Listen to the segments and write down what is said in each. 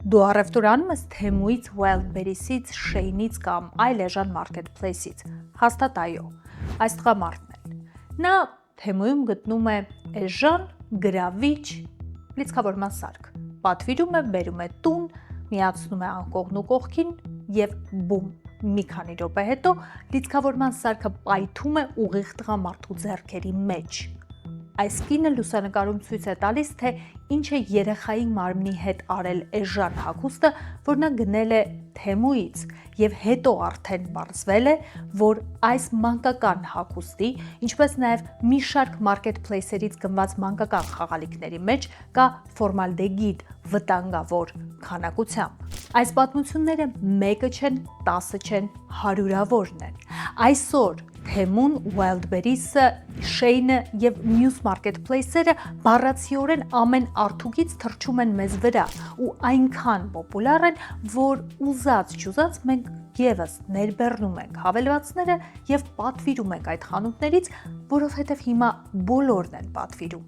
Դու առևտուր անում ես Թեմուից, Wildberries-ից, Shein-ից կամ այլ էժան marketplace-ից։ Հաստատ այո, այս տղամարդն է։ Նա Թեմուում գտնում է էժան, գրավիչ լիցքավորման սարք։ Պատվիրում է, բերում է տուն, միացնում է անկողն ու կողքին եւ բում։ Մի քանի րոպե հետո լիցքավորման սարքը պայթում է ուղիղ տղամարդու ձեռքերի մեջ։ Այս կինը լուսանկարում ցույց է տալիս, թե ինչ է երեխայի մարմնի հետ արել էժան հագուստը, որ նա գնել է Թեմուից, եւ հետո արդեն պարզվել է, որ այս մանկական հագուստի, ինչպես նաեւ մի շարք marketplace-երից գնված մանկական խաղալիքների մեջ կա ֆորմալդեգիդ վտանգավոր քանակությամբ։ Այս պատմությունները մեկը չեն, 10 չեն, հարյուրավորն են։ Այսօր Թեմուն, Wildberries-ը, Shein-ը եւ մյուս marketplace-երը բառացիորեն ամեն արդուկից թռչում են մեզ վրա ու այնքան պոպուլար են, որ ուզած-չուզած մենք եւս ներբեռնում ենք հավելվածները եւ պատվիրում ենք այդ խանութներից, որովհետեւ հիմա բոլորն են պատվիրում։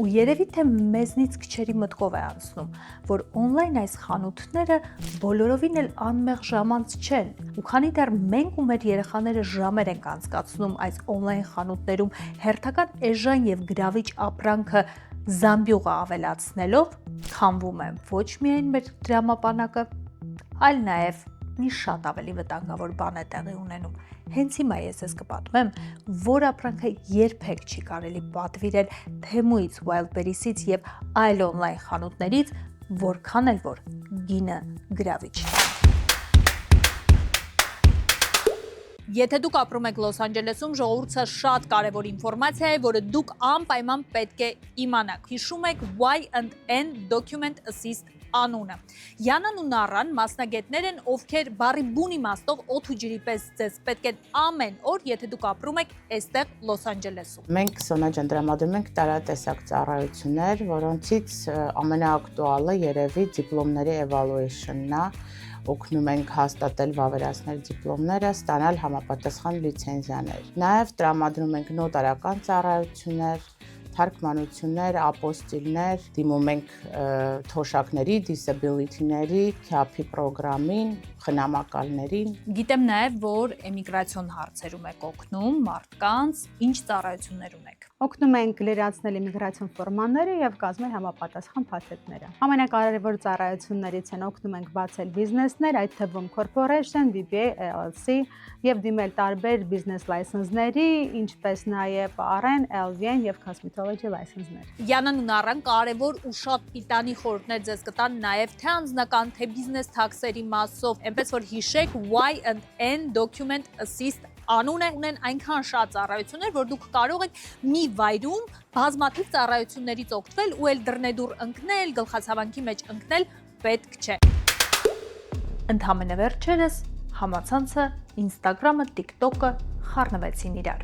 Ու երևի թե մեզնից քչերի մտքով է անցնում, որ on-line այս խանութները բոլորովին էլ անմեղ ժամանց չեն։ Ու քանի դեռ մենք ու մեր երեխաները ժամեր ենք անցկացնում այս on-line խանութներում հերթական էժան եւ գրավիչ ապրանքը զամբյուղը ավելացնելով, քամվում է ոչ միայն մեր դրամապանակը, այլ նաեւ մի շատ ավելի վտանգավոր բան է տեղի ունենում։ Հենց հիմա ես ես կպատմեմ, որ ապրանքը երբեք չի կարելի պատվիրել Թեմուից, Wildberries-ից եւ այլ on-line խանութներից, որքան էլ որ գինը գրավիչ։ Եթե դուք ապրում եք Լոս Անջելեսում, ժողովուրդը շատ կարևոր ինֆորմացիա է, որը դուք անպայման պետք է իմանաք։ Հիշում եք Y&N Document Assist անունը։ Յանան ու Նառան մասնագետներ են, ովքեր բառի բուն իմաստով օդ ու ջրի պես ձեզ պետք է ամեն օր, եթե դուք ապրում եք այստեղ Լոս Անջելեսում։ Մենք Սոնա ջան դրամադրում ենք տարատեսակ ծառայություններ, որոնցից ամենաակտուալը երևի դիպլոմների evaluation-ն է։ Օգնում ենք հաստատել վավերացնել դիպլոմները, ստանալ համապատասխան լիցենզիաներ։ Նաև տրամադրում ենք նոտարական ծառայություններ, թարգմանություններ, ապոստիլներ, դիմում ենք թոշակների, disability-ների, CAP-ի պրոգրամին, խնամակալներին։ Գիտեմ նաև, որ էմիգրացիոն հարցերում եք օգնում մարդկանց, ինչ ծառայություններ ունեք։ Օգնում ենք լրացնել իմիգրացիոն ֆորմաները եւ կազմել համապատասխան փաթեթները։ Ամենակարևոր ծառայություններից են օգնում ենք բացել բիզնեսներ, այդ թվում corporation, DBA, LLC եւ դիմել տարբեր բիզնես լայսենսների, ինչպես նաեւ RN, LVN եւ cosmetology լայսենսներ։ Յանան ու Նառան կարևոր ու շատ պիտանի խորհուրդներ ձեզ կտան նաեւ թե անձնական, թե բիզնես թաքսերի մասով, այնպես որ հիշեք Y&N Document Assist անուն ունեն այնքան շատ ծառայություններ, որ դուք կարող եք մի վայրում բազմաթիվ ծառայություններից օգտվել ու էլ դռնեդուռ ընկնել, գլխացավանքի մեջ ընկնել պետք չէ։ Ընդհանրապես վերջերս համացանցը, Instagram-ը, TikTok-ը խառնվեցին իրար։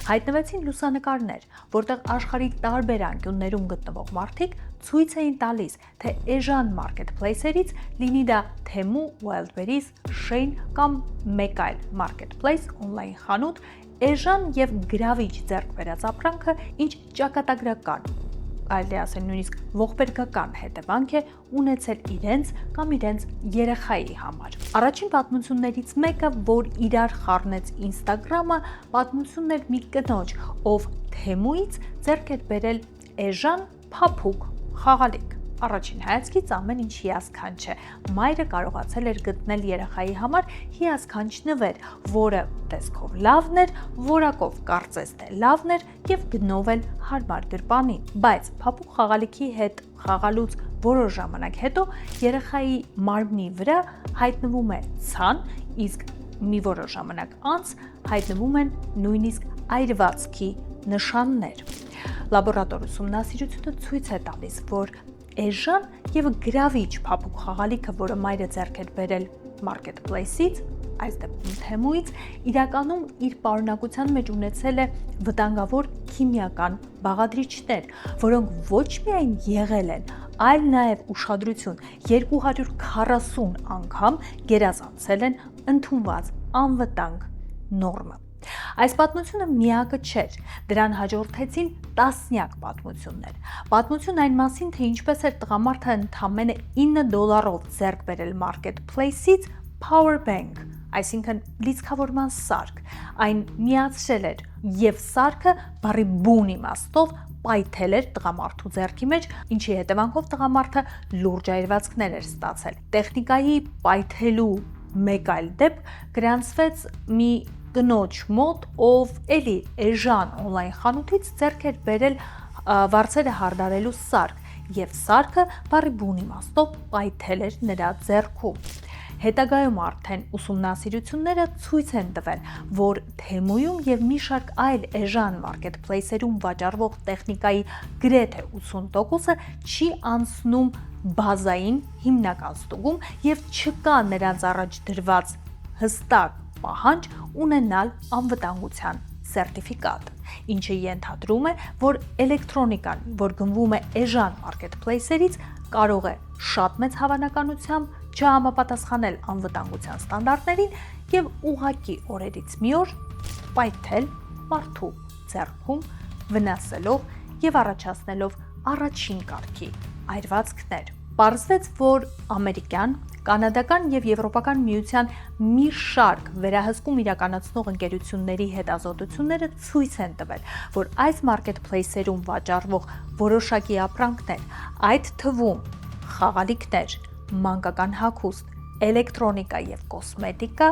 Հայտնվեցին լուսանկարներ, որտեղ աշխարհի տարբեր անկյուններում գտնվող մարդիկ ցույց էին տալիս, թե էժան marketplace-երից լինի դա Temu, Wildberries, Shein կամ մեկ այլ marketplace on-line խանութ, էժան եւ գրավիչ ձեռք բերած ապրանքը ինչ ճակատագրական, այլ ասել նույնիսկ ողբերգական հետևանք է ունեցել իրենց կամ իրենց երեխայի համար։ Առաջին պատմություններից մեկը, որ իրար խառնեց Instagram-ը, պատմությունն էր մի կնոջ, ով Թեմուից ձեռք էր բերել էժան փափուկ խաղալիք։ Առաջին հայացքից ամեն ինչ հիասքանչ է։ Մայրը կարողացել էր գտնել երեխայի համար հիասքանչ նվեր, որը տեսքով լավն էր, որակով կարծես թե լավն էր եւ գնով էլ հարմար գրպանին։ Բայց փափուկ խաղալիքի հետ խաղալուց որոշ ժամանակ հետո երեխայի մարմնի վրա հայտնվում է ցան, իսկ մի որոշ ժամանակ անց հայտնվում են նույնիսկ այրվածքի նշաններ։ Լաբորատոր ուսումնասիրությունը ցույց է տալիս, որ էժան եւ գրավիչ փափուկ խաղալիքը, որը մայրը ձեռք էր բերել marketplace-ից, այս դեպքում Թեմուից, իրականում իր պարունակության մեջ ունեցել է վտանգավոր քիմիական բաղադրիչներ, որոնք ոչ միայն եղել են, այլ նաեւ ուշադրություն 240 անգամ գերազանցել են ընդունված անվտանգ նորմը։ Այս պատմությունը միակը չէր, դրան հաջորդեցին տասնյակ պատմություններ։ Պատմություն այն մասին, թե ինչպես էր տղամարդը ընդամենը $9 ձեռք բերել marketplace-ից power bank, այսինքն լիցքավորման սարք, այն միացրել էր եւ սարքը բառի բուն իմաստով պայթել էր տղամարդու ձեռքի մեջ, ինչի հետևանքով տղամարդը լուրջ այրվածքներ էր ստացել։ Տեխնիկայի պայթելու մեկ այլ դեպք գրանցվեց մի կնոջ մոտ, ով էլի էժան օնլայն խանութից ձեռք էր բերել վարձերը հարդարելու սարք եւ սարքը բառի բուն իմաստով պայթել էր նրա ձեռքում։ Հետագայում արդեն ուսումնասիրությունները ցույց են տվել, որ Թեմուում եւ մի շարք այլ էժան մարքեթփլեյսերում վաճառվող տեխնիկայի գրեթե 80%-ը չի անցնում բազային հիմնական ստուգում եւ չկա նրանց առաջ դրված հստակ պահանջ ունենալ անվտանգության սերտիֆիկատ, ինչը ենթադրում է, որ էլեկտրոնիկան, որ գնվում է էժան մարքեթփլեյսերից, կարող է շատ մեծ հավանականությամբ չհամապատասխանել անվտանգության ստանդարտներին եւ ուղղակի օրերից մի օր պայթել մարդու ձեռքում, վնասելով եւ առաջացնելով առաջին կարգի այրվածքներ։ Պարզվեց, որ ամերիկյան, կանադական եւ եվրոպական միության մի շարք վերահսկում իրականացնող ընկերությունների հետազոտությունները ցույց են տվել, որ այս մարքեթփլեյսերում վաճառվող որոշակի ապրանքներ, այդ թվում խաղալիքներ, մանկական հագուստ, էլեկտրոնիկա եւ կոսմետիկա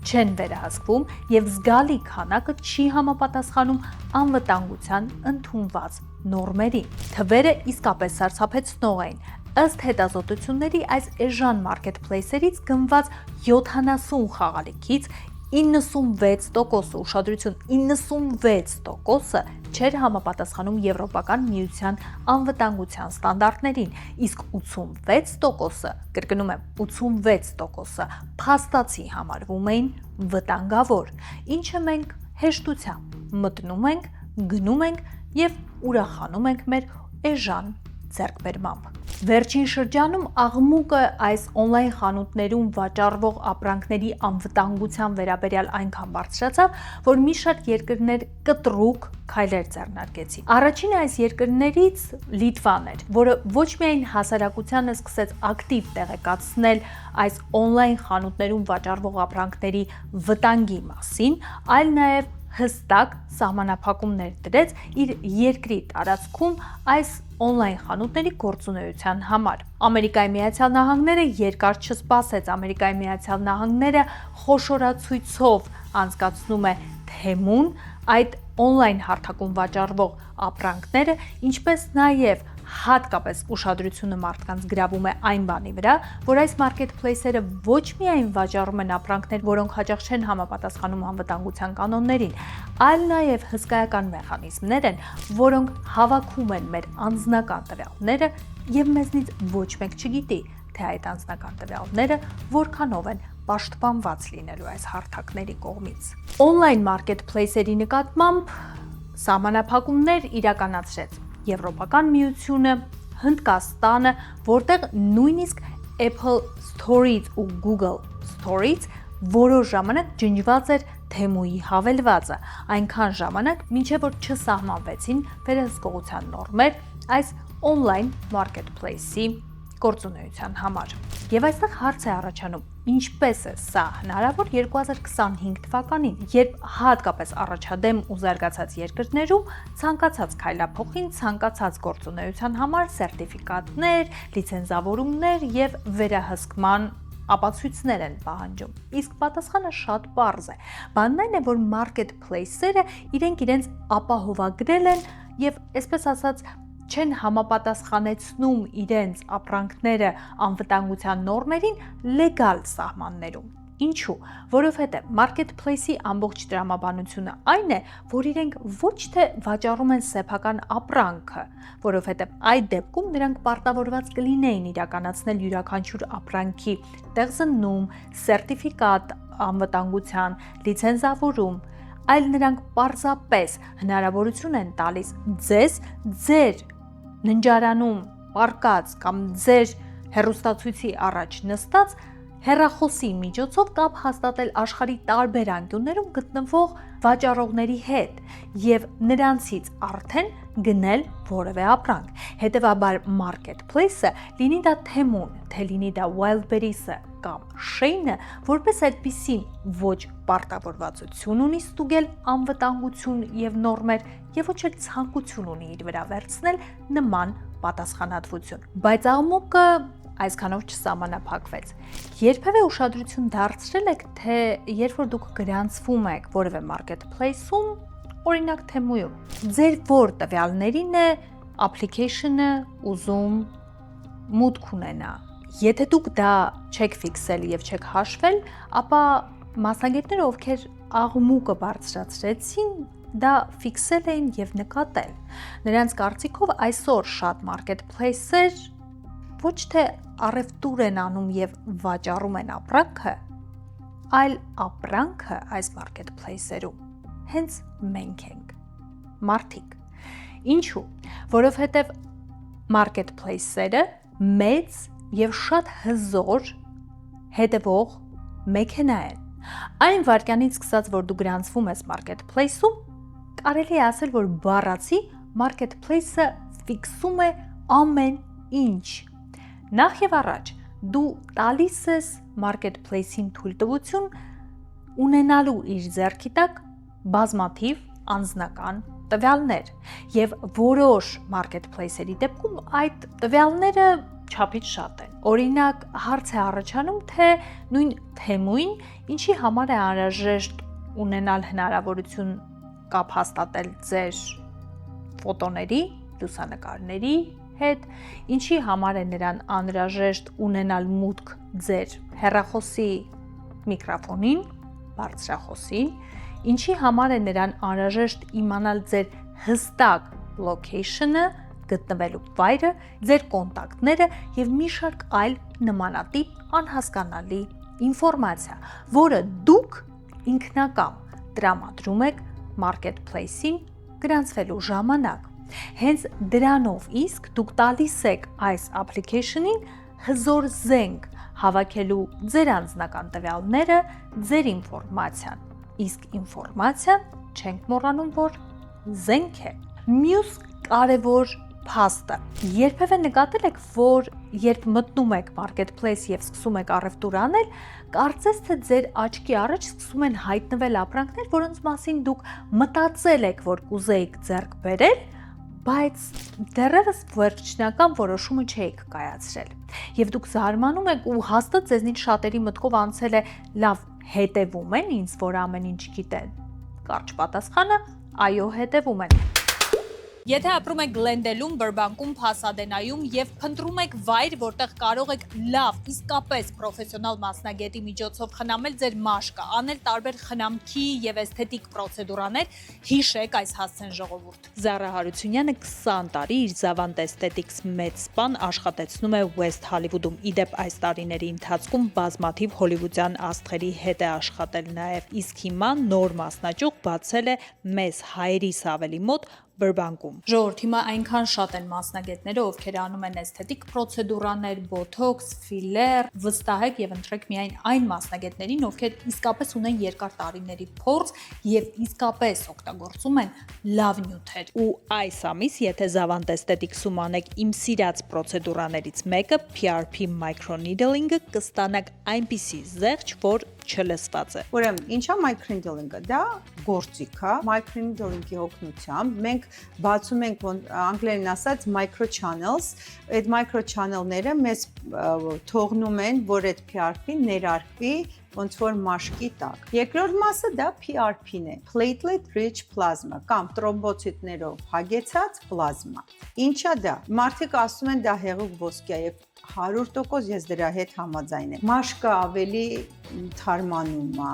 չեն վերահսկվում եւ զգալի քանակը չի համապատասխանում անվտանգության ընդունված նորմերին։ Թվերը իսկապես սարսափեցնող էին։ Ըստ հետազոտությունների այս էժան մարքեթփլեյսերից գնված 70 խաղալիքից 96% ուշադրություն 96%-ը չէր համապատասխանում Եվրոպական միության անվտանգության ստանդարտներին, իսկ 86%-ը, կրկնում եմ, 86%-ը փաստացի համարվում էին վտանգավոր, ինչը մենք հեշտությամբ մտնում ենք, գնում ենք եւ ուրախանում ենք մեր էժան ձեռքբերմամբ։ Վերջին շրջանում աղմուկը այս օնլայն խանութներում վաճառվող ապրանքների անվտանգության վերաբերյալ այնքան բարձրացավ, որ մի շարք երկրներ կտրուկ քայլեր ձեռնարկեցին։ Առաջինը այս երկրներից Լիտվան էր, որը ոչ միայն հասարակությանը սկսեց ակտիվ տեղեկացնել այս օնլայն խանութներում վաճառվող ապրանքների վտանգի մասին, այլ նաև հստակ սահմանափակումներ դրեց իր երկրի տարածքում այս օնլայն խանութների գործունեության համար։ Ամերիկայի Միացյալ Նահանգները երկար չսպասեց, Ամերիկայի Միացյալ Նահանգները խոշորացույցով անցկացնում է թեմուն այդ օնլայն հարթակում վաճառվող ապրանքները, ինչպես նաև հատկապես ուշադրությունը մարդկանց գրավում է այն բանի վրա, որ այս մարքեթփլեյսերը ոչ միայն վաճառում են ապրանքներ, որոնք հաճախ չեն համապատասխանում անվտանգության կանոններին, այլ նաև հսկայական մեխանիզմներ են, որոնք հավաքում են մեր անձնական տվյալները եւ մեզնից ոչ մեկ չգիտի, թե այդ անձնական տվյալները որքանով են պաշտպանված լինելու այս հարթակների կողմից։ Օնլայն մարքեթփլեյսերի նկատմամբ սահմանափակումներ իրականացրեց Եվրոպական միությունը, Հնդկաստանը, որտեղ նույնիսկ Apple Store-ից ու Google Store-ից որոշ ժամանակ ջնջված էր Թեմուի հավելվածը, այնքան ժամանակ, մինչև որ չսահմանվեցին վերահսկողության նորմեր այս օնլայն մարքեթփլեյսի գործունեության համար։ Եվ այստեղ հարց է առաջանում, ինչպես է սա հնարավոր 2025 թվականին, երբ հատկապես առաջադեմ ու զարգացած երկրներում ցանկացած քայլափոխին, ցանկացած գործունեության համար սերտիֆիկատներ, լիցենզավորումներ եւ վերահսկման ապացույցներ են պահանջում։ Իսկ պատասխանը շատ պարզ է։ Բանն այն է, որ մարքեթփլեյսերը իրենց ապահովագրել են եւ այսպես ասած չեն համապատասխանեցնում իրենց ապրանքները անվտանգության նորմերին լեգալ սահմաններում։ Ինչու՞, որովհետև մարքեթփլեյսի ամբողջ տրամաբանությունը այն է, որ իրենք ոչ թե վաճառում են սեփական ապրանքը, որովհետև այդ դեպքում նրանք պարտավորված կլինեին իրականացնել յուրաքանչյուր ապրանքի տեղզննում, սերտիֆիկատ անվտանգության, լիցենզավորում, այլ նրանք պարզապես հնարավորություն են տալիս ձեզ ձեր ննջարանում պարկած կամ ձեր հեռուստացույցի առաջ նստած հեռախոսի միջոցով կապ հաստատել աշխարհի տարբեր անկյուններում գտնվող վաճառողների հետ եւ նրանցից արդեն գնել որևէ ապրանք։ Հետևաբար marketplace-ը, լինի դա Temu-ն, թե լինի դա Wildberries-ը կամ Shein-ը, որպես այդպիսին ոչ պարտավորվածություն ունի ստուգել անվտանգություն եւ նորմեր եւ ոչ էլ ցանկություն ունի իր վրա վերցնել նման պատասխանատվություն։ Բայց աղմուկը այսքանով չսահմանափակվեց։ Երբևէ ուշադրություն դարձրել եք, թե երբ որ դուք գրանցվում եք որևէ marketplace-ում, օրինակ Temu-ում, ձեր որ տվյալներին է application-ը ուզում մուտք ունենա։ Եթե դուք դա չեք ֆիքսել եւ չեք հաշվել, ապա մասնագետները, ովքեր աղմուկը բարձրացրեցին, դա ֆիքսել էին եւ նկատել։ Նրանց կարծիքով այսօր շատ marketplace-եր ոչ թե առևտուր են անում եւ վաճառում են ապրանքը, այլ ապրանքը այս marketplace-երում հենց մենք ենք, մարդիկ։ Ինչու՞։ Որովհետեւ marketplace-երը մեծ եւ շատ հզոր հետևող մեքենա են։ Այն վարքյանից սկսած, որ դու գրանցվում ես marketplace-ում, կարելի է ասել, որ բառացի marketplace-ը ֆիքսում է ամեն ինչ։ Նախ եւ առաջ դու տալիս ես marketplace-ին թույլտվություն ունենալու իր ձեռքի տակ բազմաթիվ անձնական տվյալներ եւ որոշ marketplace-երի դեպքում այդ տվյալները չափից շատ են։ Օրինակ, հարց է առաջանում, թե նույն Temu-ին ինչի համար է անհրաժեշտ ունենալ հնարավորություն կապ հաստատել ձեր ֆոտոների, լուսանկարների հետ, ինչի համար է նրան անհրաժեշտ ունենալ մուտք ձեր հեռախոսի միկրոֆոնին, բարձրախոսին, ինչի համար է նրան անհրաժեշտ իմանալ ձեր հստակ location-ը, գտնվելու վայրը, ձեր կոնտակտները եւ մի շարք այլ նմանատիպ անհասկանալի ինֆորմացիա, որը դուք ինքնակամ տրամադրում եք marketplace-ին գրանցվելու ժամանակ։ Հենց դրանով իսկ դուք տալիս եք այս application-ին հզոր զենք հավաքելու ձեր անձնական տվյալները, ձեր ինֆորմացիան։ Իսկ ինֆորմացիան չենք մոռանում, որ զենք է։ Մյուս կարևոր փաստը։ Երբևէ նկատել եք, որ երբ մտնում եք marketplace եւ սկսում եք առևտուր անել, կարծես թե ձեր աչքի առաջ սկսում են հայտնվել ապրանքներ, որոնց մասին դուք մտածել եք, որ կուզեիք ձեռք բերել, բայց դեռևս վերջնական որոշումը չէիք կայացրել։ Եվ դուք զարմանում եք ու հաստատ ձեզնից շատերի մտքով անցել է լավ, հետևում են ինձ, որ ամեն ինչ գիտեն։ Կարճ պատասխանը՝ այո, հետևում են։ Եթե ապրում եք Գլենդելում, Բրբանկում, Փասադենայում եւ փնտրում եք վայր, որտեղ կարող եք լավ, իսկապես պրոֆեսիոնալ մասնագետի միջոցով խնամել ձեր մաշկը, անել տարբեր խնամքի եւ էսթետիկ պրոցեդուրաներ, հիշեք այս հասցեն ժողովուրդ։ Զարա Հարությունյանը 20 տարի իր Zavant Aesthetics մեծ սպան աշխատեցնում է West Hollywood-ում։ Իդեպ այս տարիների ընթացքում բազմաթիվ հոլիվուդյան աստղերի հետ է աշխատել նաեւ, իսկ հիմա նոր մասնաճյուղ բացել է մեզ հայերիս ավելի մոտ Բրբանկում։ Ժողովուրդ, հիմա այնքան շատ են մասնագետները, ովքեր անում են էսթետիկ պրոցեդուրաներ, բոթոքս, ֆիլեր, վստահեք եւ ընտրեք միայն այն մասնագետներին, ովքեր իսկապես ունեն երկար տարիների փորձ եւ իսկապես օգտագործում են լավ նյութեր։ Ու այս ամիս, եթե Zavant Aesthetics-ում անեք իմ սիրած պրոցեդուրաներից մեկը, PRP microneedling-ը, կստանաք այնպիսի զեղչ, որ չլսված է։ Ուրեմն, ինչա microneedling-ը, դա գործիք է, microneedling-ի օգնությամբ մենք բացում ենք անգլերեն ասած micro channels, այդ micro channel-ները մեզ թողնում են, որ այդ PRP-ն ներարկվի ոնց որ մաշկի տակ։ Երկրորդ մասը դա PRP-ն է, platelet rich plasma կամ տրոմբոցիտներով հագեցած պլազմա։ Ինչա դա։ Մարդիկ ասում են դա հեղուկ ոսկի է եւ 100% ես դրա հետ համաձայն եմ։ Մաշկը ավելի թարմանում է,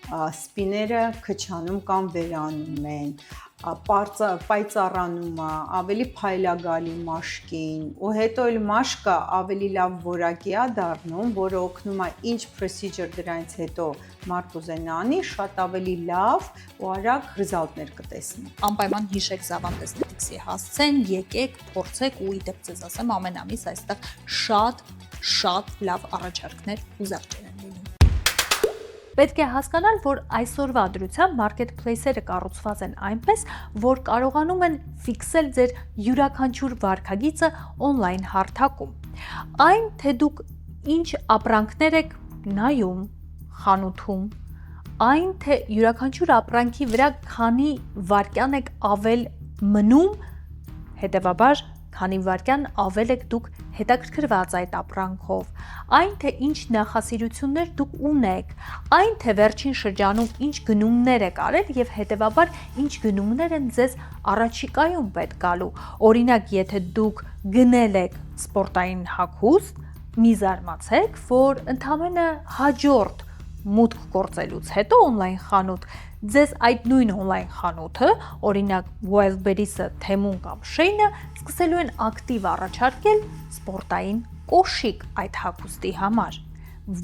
սպիները քչանում կամ վերանում են, պայծառանում է, ավելի փայլագալի մաշկին, ու հետո էլ մաշկը ավելի լավ որակի է դառնում, որը օգնում է ինչ procedure դրանից հետո մարդ ուզենա անի, շատ ավելի լավ ու արագ ռեզալտներ կտեսնի։ Անպայման հիշեք Zavant Aesthetics-ի հասցեն, եկեք, փորձեք ու ի դեպ ձեզ ասեմ ամեն ամիս այստեղ շատ շատ լավ առաջարկներ ու զեղչեր են լինում։ Պետք է հասկանալ, որ այսօրվա դրությամբ marketplace-երը կառուցված են այնպես, որ կարողանում են ֆիքսել ձեր յուրաքանչյուր վարքագիծը on-line հարթակում։ Այն, թե դուք ինչ ապրանքներ եք նայում խանութում, այն, թե յուրաքանչյուր ապրանքի վրա քանի վայրկյան եք ավել մնում, հետևաբար քանի վայրկյան ավել եք դուք հետաքրքրված այդ ապրանքով, այն թե ինչ նախասիրություններ դուք ունեք, այն թե վերջին շրջանում ինչ գնումներ եք արել եւ հետեւաբար ինչ գնումներ են ձեզ առաջիկայում պետք գալու։ Օրինակ, եթե դուք գնել եք սպորտային հագուստ, մի զարմացեք, որ ընդամենը հաջորդ մուտք գործելուց հետո on-line խանութ ձեզ այդ նույն on-line խանութը, օրինակ Wildberries-ը, Temu-ն կամ Shein-ը սկսելու են ակտիվ առաջարկել սպորտային կոշիկ այդ հագուստի համար։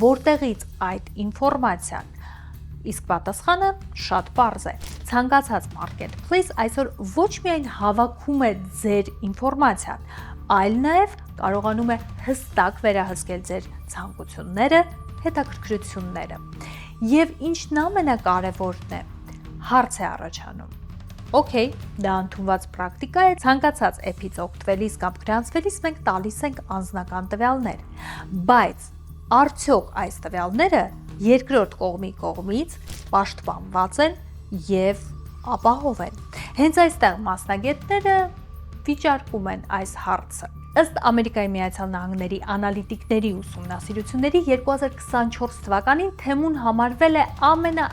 Որտեղից այդ ինֆորմացիան։ Իսկ պատասխանը շատ պարզ է։ Ցանկացած marketplace այսօր ոչ միայն հավաքում է ձեր ինֆորմացիան, այլ նաև կարողանում է հստակ վերահսկել ձեր ցանկությունները, հետաքրքրությունները։ Եվ ինչն ամենակարևորն է, հարց է առաջանում։ Okay, դա ընդունված պրակտիկա է, ցանկացած app-ից օգտվելիս կամ գրանցվելիս մենք տալիս ենք անձնական տվյալներ, բայց արդյոք այս տվյալները երկրորդ կողմի կողմից պաշտպանված են եւ ապահով են։ Հենց այստեղ մասնագետները վիճարկում են այս հարցը։ Ըստ Ամերիկայի Միացյալ Նահանգների անալիտիկների ուսումնասիրությունների 2024 թվականին Temu-ն համարվել է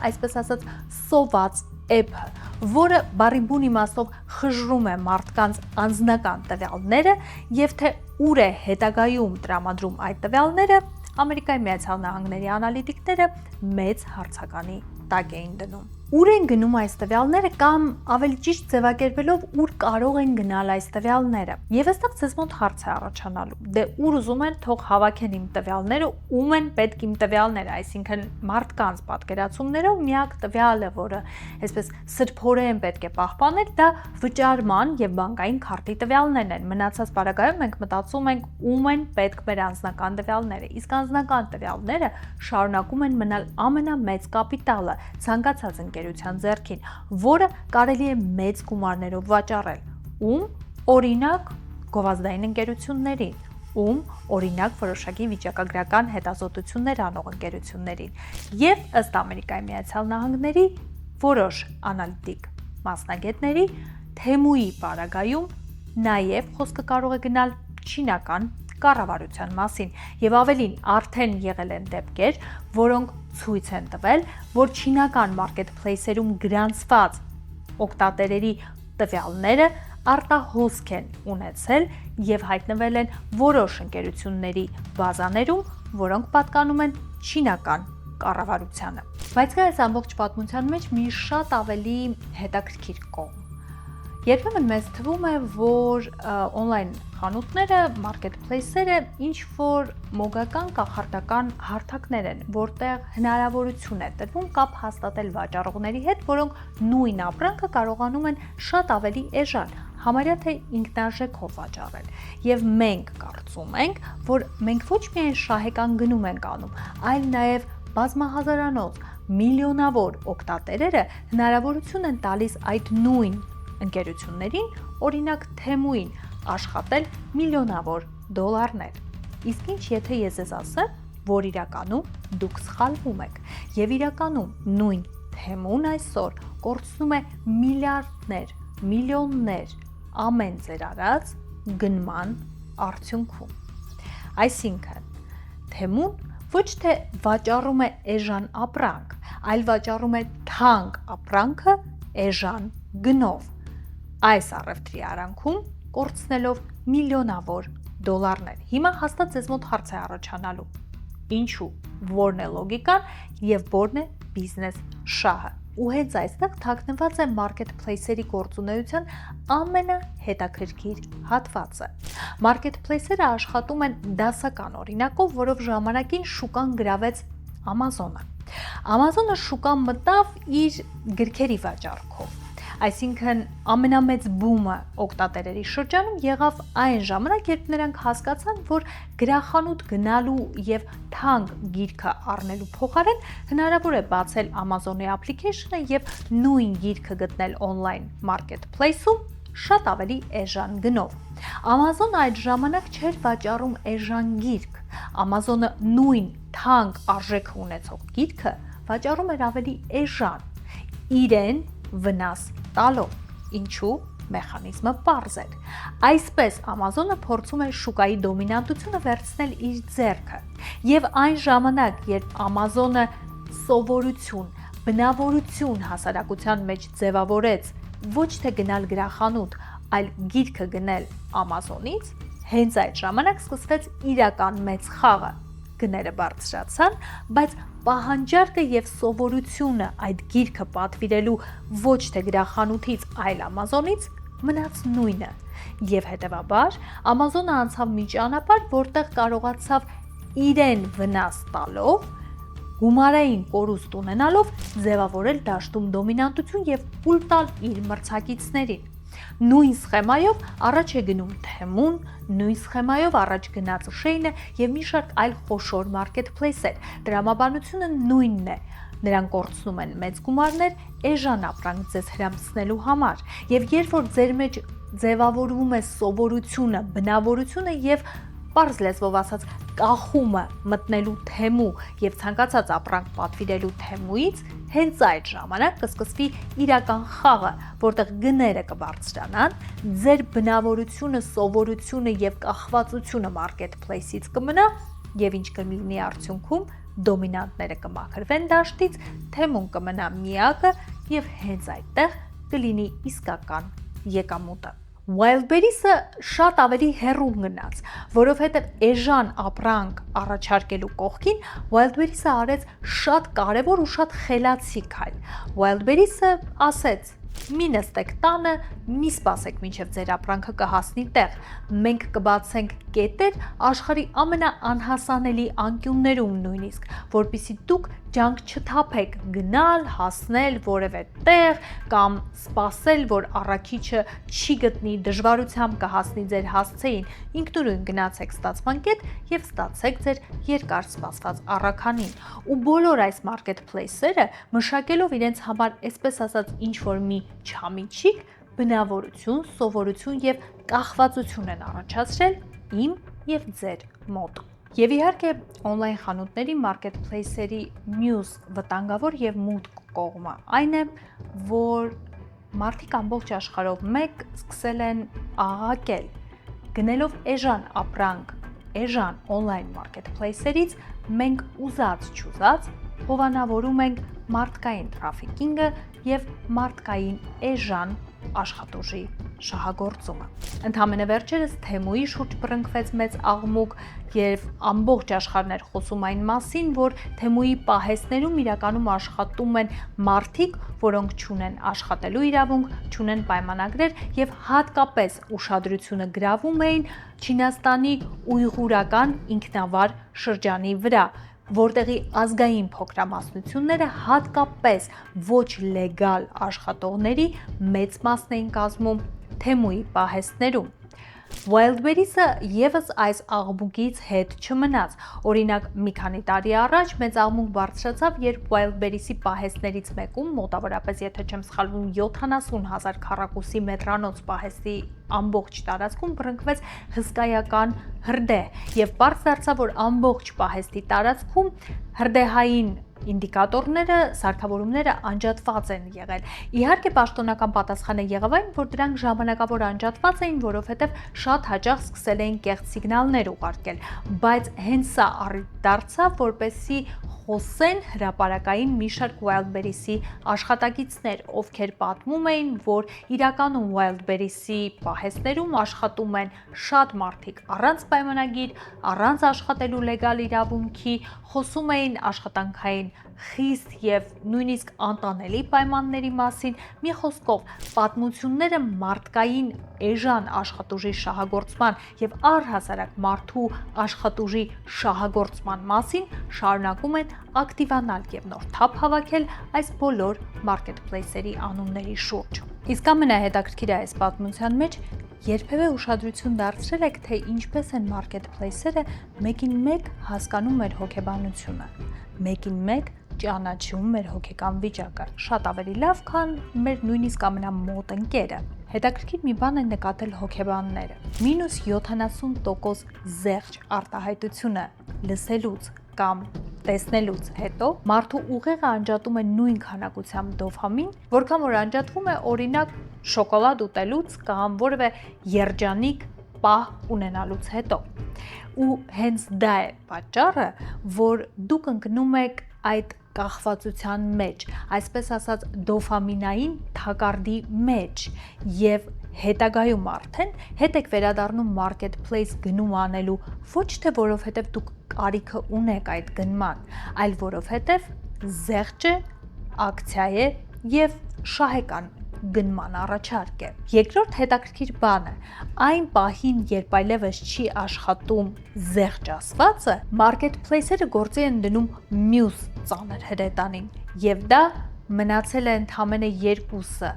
այսպես ասած սոված app-ը, որը բառի բուն իմաստով խժռում է մարդկանց անձնական տվյալները եւ թե ուր է հետագայում տրամադրում այդ տվյալները, Ամերիկայի Միացյալ Նահանգների անալիտիկները մեծ հարցականի տակ էին դնում։ Ուր են գնում այս տվյալները կամ ավելի ճիշտ ձևակերպելով ուր կարող են գնալ այս տվյալները։ Եվ այստեղ ձեզ մոտ հարց է առաջանալու։ Դե ուր ուզում են թող հավաքեն իմ տվյալները, ում են պետք իմ տվյալները, այսինքն մարդկանց պատկերացումներով միակ տվյալը, որը այսպես սրբորեն պետք է պահպանել, դա վճարման եւ բանկային քարտի տվյալներն են։ Մնացած բaragայում մենք մտածում ենք ում են պետք մեր անձնական տվյալները։ Իսկ անձնական տվյալները շարունակում են մնալ ամենամեծ կապիտալը ցանկացած ընկերության ձեռքին, որը կարելի է մեծ գումարներով վաճառել, օրինակ գովազդային ընկերություններին, օրինակ որոշակի վիճակագրական հետազոտություններ անող ընկերություններին եւ ըստ Ամերիկայի Միացյալ Նահանգների որոշ անալիտիկ մասնագետների Temu-ի պարագայում նաեւ խոսքը կարող է գնալ չինական կառավարության մասին եւ ավելին արդեն եղել են դեպքեր, որոնք ցույց են տվել, որ չինական marketplace-երում գրանցված օգտատերերի տվյալները արտահոսք են ունեցել եւ հայտնվել են որոշ ընկերությունների բազաներում, որոնք պատկանում են չինական կառավարությանը։ Բայց կա այս ամբողջ պատմության մեջ մի շատ ավելի հետաքրքիր կողմ։ Երբեմն մեզ թվում է, որ on-line խանութները, marketplace-երը ինչ որ մոգական կախարդական հարթակներ են, որտեղ հնարավորություն է տրվում կապ հաստատել վաճառողների հետ, որոնք նույն ապրանքը կարողանում են շատ ավելի էժան, համարյա թե ինքնարժեքով վաճառել։ Եվ մենք կարծում ենք, որ մենք ոչ միայն շահեկան գնում ենք անում, այլ նաև բազմահազարանոց, միլիոնավոր օգտատերերը հնարավորություն են տալիս այդ նույն ընկերություններին, օրինակ Temu-ին աշխատել միլիոնավոր դոլարներ։ Իսկ ինչ եթե ես ձեզ ասեմ, որ իրականում դուք սխալվում եք եւ իրականում նույն Temu-ն այսօր կորցնում է միլիարդներ, միլիոններ ամեն ձեր արած գնման արդյունքում։ Այսինքն Temu-ն ոչ թե վաճառում է էժան ապրանք, այլ վաճառում է թանկ ապրանքը էժան գնով։ Այս առևտրի արանքում կորցնելով միլիոնավոր դոլարներ։ Հիմա հաստատ ձեզ մոտ հարց է առաջանալու. ինչու, որն է լոգիկան եւ որն է բիզնես շահը։ Ու հենց այստեղ թաքնված է marketplace-երի գործունեության ամենահետաքրքիր հատվածը։ Marketplace-երը աշխատում են դասական օրինակով, որով ժամանակին շուկան գրավեց Amazon-ը։ Amazon-ը շուկան մտավ իր գրքերի վաճառքով։ Այսինքն ամենամեծ բումը օգտատերերի շրջանում եղավ այն ժամանակ, երբ նրանք հասկացան, որ գրախանութ գնալու եւ թանկ գիրքը առնելու փոխարեն հնարավոր է բացել Amazon-ի application-ը եւ նույն գիրքը գտնել online marketplace-ում շատ ավելի էժան գնով։ Amazon-ը այդ ժամանակ չէր վաճառում էժան գիրք։ Amazon-ը նույն թանկ արժեք ունեցող գիրքը վաճառում էր ավելի էժան, իրեն վնաս տալով։ Ինչու՞։ Մեխանիզմը պարզ էր։ Այսպես Amazon-ը փորձում էր շուկայի դոմինանտությունը վերցնել իր ձեռքը։ Եվ այն ժամանակ, երբ Amazon-ը սովորություն, բնավորություն հասարակության մեջ ձևավորեց ոչ թե գնալ գրախանութ, այլ գիրքը գնել Amazon-ից, հենց այդ ժամանակ սկսվեց իրական մեծ խաղը։ Գները բարձրացան, բայց պահանջարկը եւ սովորությունը այդ գիրքը պատվիրելու ոչ թե գրախանութից, այլ Amazon-ից մնաց նույնը։ Եվ հետևաբար Amazon-ը անցավ մի ճանապարհ, որտեղ կարողացավ իրեն վնաս տալով, գումարային կորուստ ունենալով ձևավորել դաշտում դոմինանտություն եւ ուլ տալ իր մրցակիցներին։ Նույն սխեմայով առաջ է գնում Temu-ն, նույն սխեմայով առաջ գնաց Shein-ը եւ մի շարք այլ խոշոր մարքեթփլեյսեր։ Տրամաբանությունը նույնն է։ Նրանք կորցնում են մեծ գումարներ էժան ապրանք ձեզ հրամցնելու համար։ Եվ երբ որ ձեր մեջ ձևավորվում է սովորությունը, բնավորությունը եւ պարզ լեզվով ասած կախումը մտնելու Temu եւ ցանկացած ապրանք պատվիրելու Temu-ից, հենց այդ ժամանակ կսկսվի իրական խաղը, որտեղ գները կբարձրանան, ձեր բնավորությունը, սովորությունը եւ կախվածությունը marketplace-ից կմնա եւ ինչ կլինի արդյունքում դոմինանտները կմաքրվեն դաշտից, Temu-ն կմնա միակը եւ հենց այդտեղ կլինի իսկական եկամուտը։ Wildberries-ը շատ ավելի հեռու գնաց, որովհետև էժան ապրանք առաջարկելու կողքին Wildberries-ը արեց շատ կարևոր ու շատ խելացի քայլ։ Wildberries-ը ասեց. մի նստեք տանը, մի սպասեք մինչև ձեր ապրանքը կհասնի տեղ։ Մենք կբացենք կետեր աշխարհի ամենաանհասանելի անկյուններում նույնիսկ, որպեսզի դուք ջանք չթափեք գնալ, հասնել որևէ տեղ կամ սպասել, որ առաքիչը չի գտնի, դժվարությամբ կհասնի ձեր հասցեին։ Ինքնուրույն գնացեք ստացման կետ եւ ստացեք ձեր երկար սպասված առաքանին։ Ու բոլոր այս marketplace-երը մշակելով իրենց համար, այսպես ասած, ինչ որ մի չամիջիկ, բնավորություն, սովորություն եւ կախվածություն են առաջացրել իմ եւ ձեր մոտ։ Եվ իհարկե on-line խանութների marketplace-երի մյուս վտանգավոր եւ մուտք կողմը այն է, որ մարդիկ ամբողջ աշխարհով մեկ սկսել են աղաղակել, գնելով էժան ապրանք, էժան on-line marketplace-երից մենք ուզած-չուզած հովանավորում ենք մարդկային տրաֆիկինգը եւ մարդկային էժան աշխատուժի շահագործումը։ Ընդամենը վերջերս Temu-ի շուրջ բռնկվեց մեծ աղմուկ, եւ ամբողջ աշխարհն էր խոսում այն մասին, որ Temu-ի պահեստներում իրականում աշխատում են մարդիկ, որոնք չունեն աշխատելու իրավունք, չունեն պայմանագրեր եւ հատկապես ուշադրությունը գրավում էին Չինաստանի ույղուրական ինքնավար շրջանի վրա, որտեղի ազգային փոքրամասնությունները հատկապես ոչ լեգալ աշխատողների մեծ մասն էին կազմում Temu-ի պահեստներում։ Wildberries-ը եւս այս աղմուկից հետ չմնաց։ Օրինակ, մի քանի տարի առաջ մեծ աղմուկ բարձրացավ, երբ Wildberries-ի պահեստներից մեկում, մոտավորապես, եթե չեմ սխալվում, 70,000 քառակուսի մետրանոց պահեստի ամբողջ տարածքում բռնկվեց հսկայական հրդեհ, եւ բարձ դարձավ, որ ամբողջ պահեստի տարածքում հրդեհային ինդիկատորները, սարքավորումները անջատված են եղել։ Իհարկե պաշտոնական պատասխանը եղավ այն, որ դրանք ժամանակավոր անջատված էին, որովհետև շատ հաճախ սկսել էին կեղծ սիգնալներ ուղարկել, բայց հենց սա առիթ դարձավ, որպեսզի խոսեն հրապարակային մի շարք Wildberries-ի աշխատակիցներ, ովքեր պատմում էին, որ իրականում Wildberries-ի պահեստներում աշխատում են շատ մարդիկ առանց պայմանագիր, առանց աշխատելու լեգալ իրավունքի, խոսում էին աշխատանքային խիստ եւ նույնիսկ անտանելի պայմանների մասին, մի խոսքով պատմությունները մարդկային էժան աշխատուժի շահագործման եւ առհասարակ մարդու աշխատուժի շահագործման մասին շարունակում են ակտիվանալ եւ նոր թափ հավաքել այս բոլոր marketplace-երի անունների շուրջ։ Իսկ ամենահետաքրքիրը այս պատմության մեջ երբևէ ուշադրություն դարձրել եք, թե ինչպես են marketplace-երը մեկին մեկ հասկանում մեր հոգեբանությունը, մեկին մեկ ճանաչում մեր հոգեկան վիճակը, շատ ավելի լավ, քան մեր նույնիսկ ամենամոտ ընկերը։ Հետաքրքիր մի բան են նկատել հոգեբանները։ -70% զեղչ արտահայտությունը լսելուց կամ տեսնելուց հետո մարդու ուղեղը անջատում է նույն քանակությամբ դոֆամին, որքան որ անջատվում է օրինակ շոկոլադ ուտելուց կամ որևէ երջանիկ պահ ունենալուց հետո։ Ու հենց դա է պատճառը, որ դուք ընկնում եք այդ կախվածության մեջ, այսպես ասած դոֆամինային թակարդի մեջ եւ հետագայում արդեն հետ եք վերադառնում marketplace գնում անելու ոչ թե որովհետեւ դուք կարիքը ունեք այդ գնման, այլ որովհետեւ զեղչ է, ակցիա է եւ շահեկան գնման առաջարկ է։ Երկրորդ հետաքրքիր բանը, այն պահին, երբ այլևս չի աշխատում զեղչ ասվածը, marketplace-երը գործի են դնում մյուս ծանր հրետանին, եւ դա մնացել է ընդամենը երկուսը,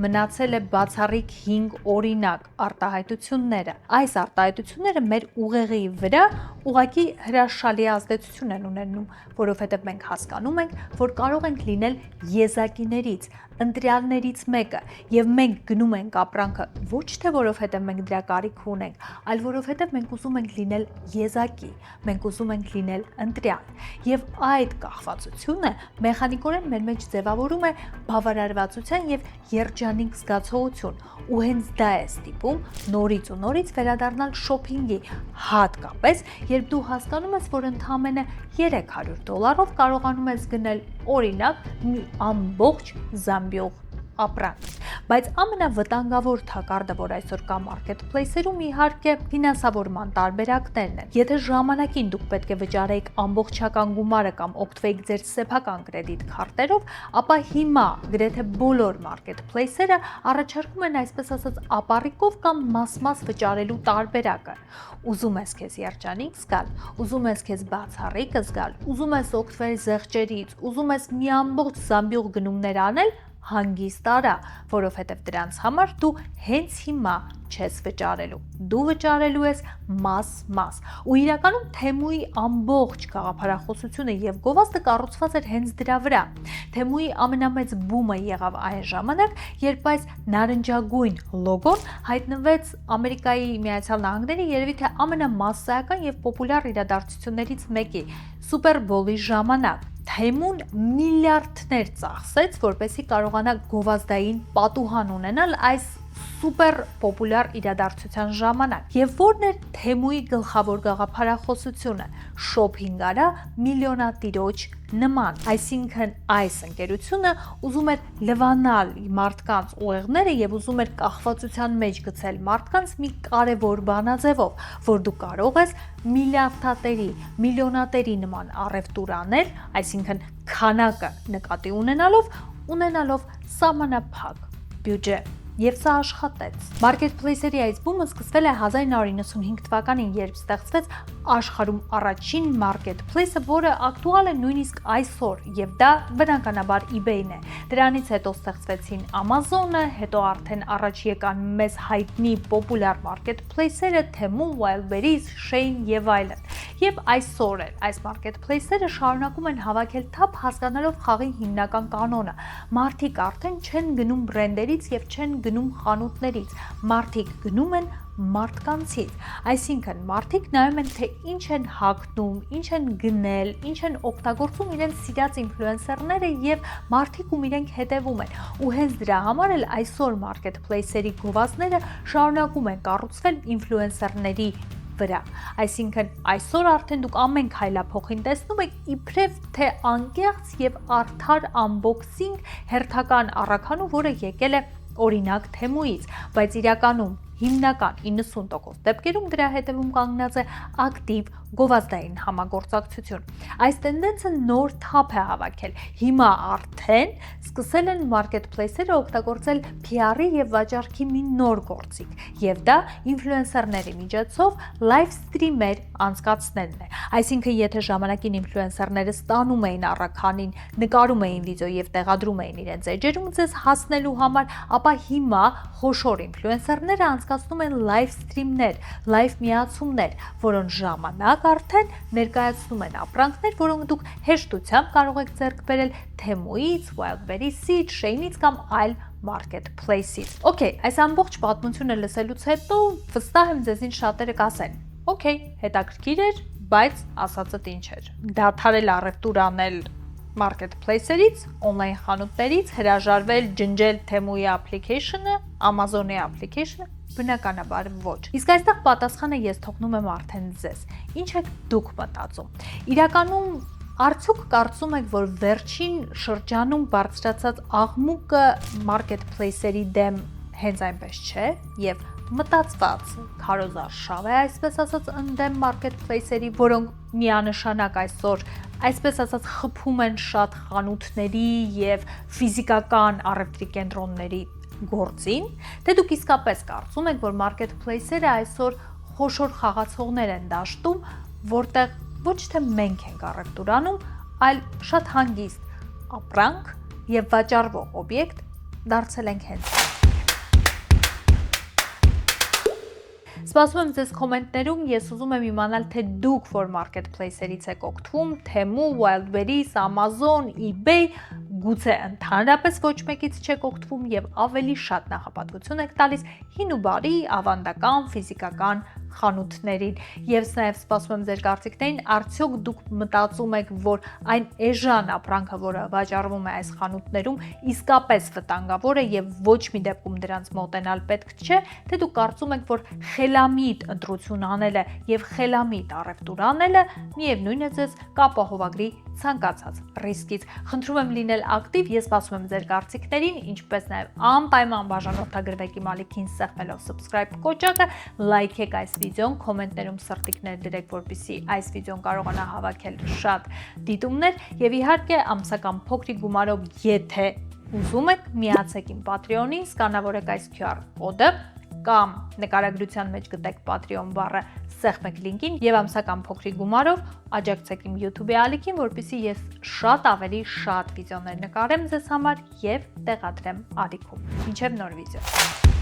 մնացել է բացառիկ 5 օրինակ արտահայտությունները։ Այս արտահայտությունները մեր ուղեղի վրա ուղղակի հրաշալի ազդեցություն են ունենում, որովհետև մենք հասկանում ենք, որ կարող ենք լինել եզակիներից, ընտրյալներից մեկը, եւ մենք գնում ենք ապրանքը ոչ թե որովհետև մենք դրա կարիք ունենք, այլ որովհետև մենք ուզում ենք լինել եզակի, մենք ուզում ենք լինել ընտրյալ։ Եվ այդ կախվածությունը մեխանիկորեն մեր մեջ ձևավորում է բավարարվածության եւ երջանիկ զգացողություն, ու հենց դա է ստիպում նորից ու նորից վերադառնալ շոփինգի, հատկապես երբ դու հասկանում ես, որ ընդամենը $300 կարողանում ես գնել օրինակ մի ամբողջ զամբյուղ ապրանք։ Բայց ամենավտանգավոր թակարդը, որ այսօր կա marketplace-երում, իհարկե ֆինանսավորման տարբերակներն են։ Եթե ժամանակին դուք պետք է վճարեիք ամբողջական գումարը կամ օգտվեիք ձեր սեփական կրեդիտ քարտերով, ապա հիմա գրեթե բոլոր marketplace-երը առաջարկում են այսպես ասած ապառիկով կամ մաս-մաս վճարելու տարբերակը։ Ուզում ես քեզ երջանիկ զգալ, ուզում ես քեզ բացառիկ զգալ, ուզում ես օգտվել զեղչերից, ուզում ես մի ամբողջ զամբյուղ գնումներ անել, հանգիստ արա, որովհետև դրանց համար դու հենց հիմա չես վճարելու, դու վճարելու ես մաս-մաս, ու իրականում Թեմուի ամբողջ գաղափարախոսությունը եւ գովազդը կառուցված էր հենց դրա վրա։ Թեմուի ամենամեծ բումը եղավ այն ժամանակ, երբ այս նարնջագույն լոգոն հայտնվեց Ամերիկայի Միացյալ Նահանգների երևի թե ամենամասսայական եւ պոպուլյար իրադարձություններից մեկի՝ Սուպեր Բոլի ժամանակ։ Թեմուն միլիարդներ ծախսեց, որպեսզի կարողանա գովազդային պատուհան ունենալ այս սուպեր պոպուլյար իրադարձության ժամանակ։ Եվ որն էր Թեմուի գլխավոր գաղափարախոսությունը՝ շոփինգ արա միլիոնատիրոջ նման, այսինքն այս ընկերությունը ուզում էր լվանալ մարդկանց ուղեղները եւ ուզում էր կախվածության մեջ գցել մարդկանց մի կարևոր բանաձևով, որ դու կարող ես միլիարդատերի, միլիոնատերի նման առևտուր անել, այսինքն քանակը նկատի ունենալով սահմանափակ բյուջե։ Եվ սա աշխատեց։ Marketplace-երի այս բումը սկսվել է 1995 թվականին, երբ ստեղծվեց աշխարհում առաջին marketplace-ը, որը ակտուալ է նույնիսկ այսօր, եւ դա բնականաբար eBay-ն է։ Դրանից հետո ստեղծվեցին Amazon-ը, հետո արդեն առաջ եկան մեզ հայտնի պոպուլյար marketplace-երը, Temu, Wildberries, Shein եւ այլն։ Եվ այսօր էլ այս marketplace-երը շարունակում են հավաքել թափ, հասկանալով խաղի հիմնական կանոնը։ Մարդիկ արդեն չեն գնում բրենդերից եւ չեն գնում խանութներից, մարդիկ գնում են մարդկանցից, այսինքն մարդիկ նայում են, թե ինչ են հագնում, ինչ են գնել, ինչ են օգտագործում իրենց սիրած ինֆլուենսերները եւ մարդիկ ում իրենք հետևում են։ Ու հենց դրա համար էլ այսօր marketplace-երի գովազդները շարունակում են կառուցվել ինֆլուենսերների վրա։ Այսինքն այսօր արդեն դուք ամեն քայլափոխին տեսնում եք իբրև թե անկեղծ եւ արդար unboxing հերթական առաքանու, որը եկել է օրինակ Թեմուից, բայց իրականում հիմնական 90% դեպքերում դրա հետևում կանգնած է ակտիվ գովազդային համագործակցություն։ Այս տենդենսը նոր թափ է հավաքել։ Հիմա արդեն սկսել են մարքեթփլեյսերը օգտագործել PR-ի եւ վաճառքի մի նոր գործիք, եւ դա ինֆլուենսերների միջոցով լայվ սթրիմեր անցկացնելն է։ Այսինքն, եթե ժամանակին ինֆլուենսերները ստանում էին առաքանին, նկարում էին վիդեո եւ տեղադրում էին իրենց էջերում ձեզ հասնելու համար, ապա հիմա խոշոր ինֆլուենսերները անցկացնում են լայվ սթրիմներ, լայվ միացումներ, որոնց ժամանակ արդեն ներկայացնում են ապրանքներ, որոնք դուք հեշտությամբ կարող եք ձեռք բերել Temu-ից, Wildberries-ից, Shein-ից կամ այլ marketplace-ից։ Okay, այս ամբողջ պատմությունը լսելուց հետո վստահ եմ ձեզին շատերը կասեն. Okay, հետաքրքիր էր, բայց ասածդ ինչ էր։ Դադարել առևտուր անել marketplace-երից, on-line խանութներից, հրաժարվել ջնջել Temu-ի application-ը, Amazon-ի application-ը, բնականաբար ոչ։ Իսկ այստեղ պատասխանը ես թողնում եմ արդեն ձեզ։ Ինչ եք դուք մտածում։ Իրականում արդյոք կարծում եք, որ վերջին շրջանում բարձրացած աղմուկը marketplace-երի դեմ հենց այնպես չէ եւ մտածված քարոզարշավ է, այսպես ասած, ընդդեմ marketplace-երի, որոնք միանշանակ այսօր, այսպես ասած, խփում են շատ խանութների եւ ֆիզիկական առևտրի կենտրոնների գործին, թե դուք իսկապես կարծում եք, որ marketplace-երը այսօր խոշոր խաղացողներ են դաշտում, որտեղ ոչ թե մենք ենք առևտուր անում, այլ շատ հանգիստ ապրանք եւ վաճառվող օբյեկտ դարձել ենք հենց։ Սպասում եմ ձեզ կոմենտներում, ես ուզում եմ իմանալ, թե դուք որ marketplace-երից եք օգտվում, Temu, Wildberries, Amazon, eBay, գուցե ընդհանրապես ոչ մեկից չեք օգտվում եւ ավելի շատ նախապատվություն եք տալիս հին ու բարի ավանդական ֆիզիկական խանութներին։ Եվ նաև սպասում եմ ձեր կարծիքներին, արդյոք դուք մտածում եք, որ այն էժան ապրանքը, որը վաճառվում է այս խանութներում, իսկապես վտանգավոր է եւ ոչ մի դեպքում դրանց մոտենալ պետք չէ, թե դուք կարծում եք, որ խելամիտ ընտրություն անելը եւ խելամիտ առևտուր անելը միևնույն է ձեզ կապահովագրի ցանկացած ռիսկից։ Խնդրում եմ լինել ակտիվ, ես սպասում եմ ձեր կարծիքներին, ինչպես նաև անպայման բաժանորդագրվեք իմ ալիքին սեղմելով subscribe կոճակը, լայքեք այս վիդեոն, կոմենտներում սրտիկներ դրեք, որպեսզի այս վիդեոն կարողանա հավաքել շատ դիտումներ եւ իհարկե ամսական փոքրիկ գումարով, եթե ուզում եք, միացեք իմ Patreon-ին, սկանավորեք այս QR կոդը կամ նկարագրության մեջ գտեք Patreon բառը, սեղմեք լինքին եւ ամսական փոքրիկ գումարով աջակցեք իմ YouTube-ի ալիքին, որպեսզի ես շատ ավելի շատ վիդեոներ նկարեմ ձեզ համար եւ տեղադրեմ ալիքում։ Մինչեւ նոր վիդեո։